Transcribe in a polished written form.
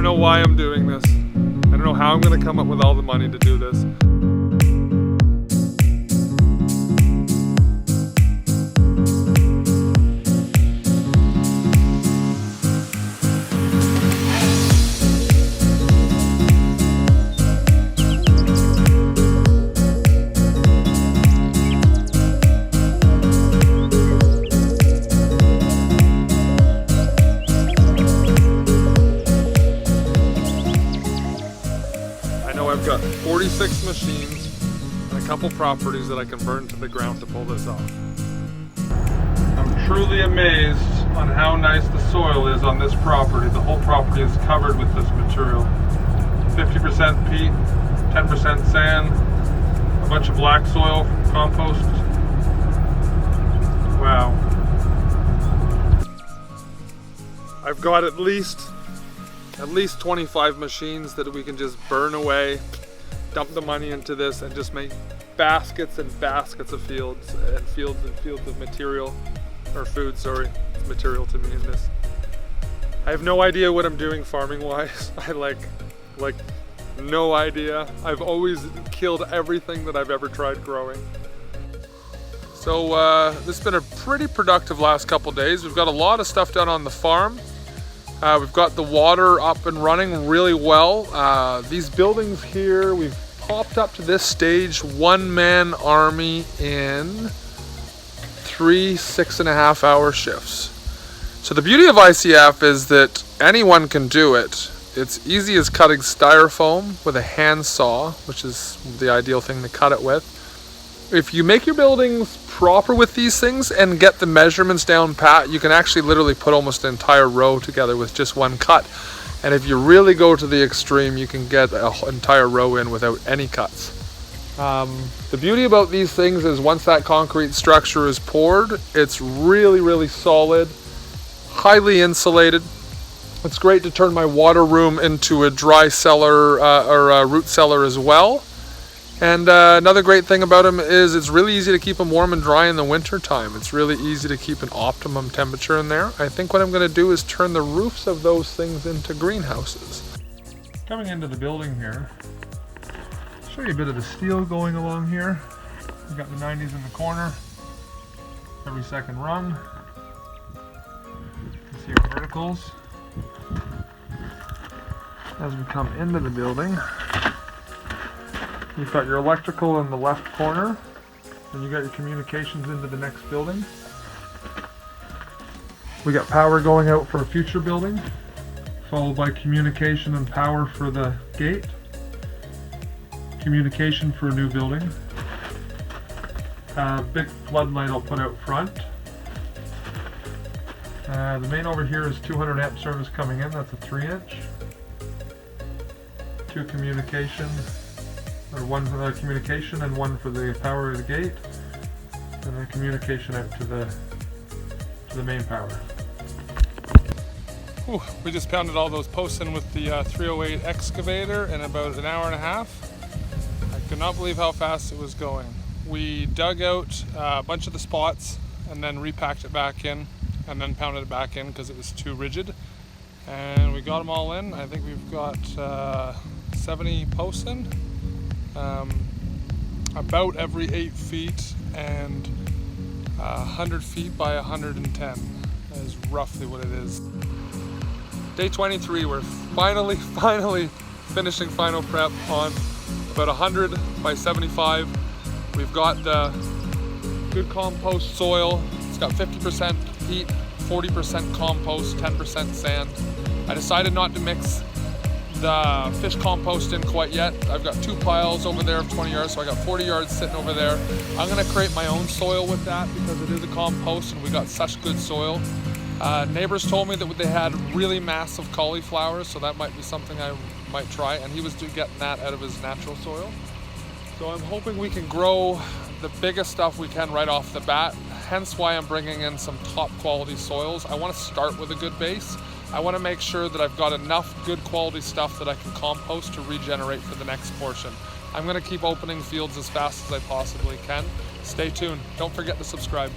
know why I'm doing this. I don't know how I'm gonna come up with all the money to do this. I've got 46 machines and a couple properties that I can burn to the ground to pull this off. I'm truly amazed on how nice the soil is on this property. The whole property is covered with this material. 50% peat, 10% sand, a bunch of black soil compost. Wow. I've got at least 25 machines that we can just burn away, dump the money into this, and just make baskets and baskets of fields and fields of material, or food, sorry, it's material to me in this. I have no idea what I'm doing farming wise. I like no idea. I've always killed everything that I've ever tried growing. So this has been a pretty productive last couple days. We've got a lot of stuff done on the farm. We've got the water up and running really well. These buildings here, we've popped up to this stage, one-man army in 3 6.5-hour shifts. So the beauty of ICF is that anyone can do it. It's easy as cutting styrofoam with a hand saw, which is the ideal thing to cut it with. If you make your buildings proper with these things and get the measurements down pat, you can actually literally put almost an entire row together with just one cut. And if you really go to the extreme, you can get an entire row in without any cuts. The beauty about these things is once that concrete structure is poured, it's really, really solid, highly insulated. It's great to turn my water room into a dry cellar or a root cellar as well. And another great thing about them is it's really easy to keep them warm and dry in the winter time. It's really easy to keep an optimum temperature in there. I think what I'm going to do is turn the roofs of those things into greenhouses. Coming into the building here, show you a bit of the steel going along here. We've got the 90s in the corner, every second rung. You can see our verticals. As we come into the building, you've got your electrical in the left corner, and you got your communications into the next building. We got power going out for a future building, followed by communication and power for the gate, communication for a new building, big floodlight I'll put out front. The main over here is 200 amp service coming in, that's a 3-inch. 2 communication, or one for the communication and one for the power of the gate, and then communication out to the main power. Ooh, we just pounded all those posts in with the 308 excavator in about an hour and a half. I could not believe how fast it was going. We dug out a bunch of the spots and then repacked it back in and then pounded it back in because it was too rigid. And we got them all in. I think we've got 70 posts in. About every 8 feet and 100 feet by 110 is roughly what it is. Day 23, we're finally finishing final prep on about 100 by 75. We've got the good compost soil. It's got 50% peat, 40% compost, 10% sand. I decided not to mix the fish compost in quite yet. I've got 2 piles over there of 20 yards, so I got 40 yards sitting over there. I'm gonna create my own soil with that because it is a compost and we got such good soil. Neighbors told me that they had really massive cauliflowers, so that might be something I might try, and he was getting that out of his natural soil. So I'm hoping we can grow the biggest stuff we can right off the bat, hence why I'm bringing in some top quality soils. I want to start with a good base. I want to make sure that I've got enough good quality stuff that I can compost to regenerate for the next portion. I'm going to keep opening fields as fast as I possibly can. Stay tuned. Don't forget to subscribe.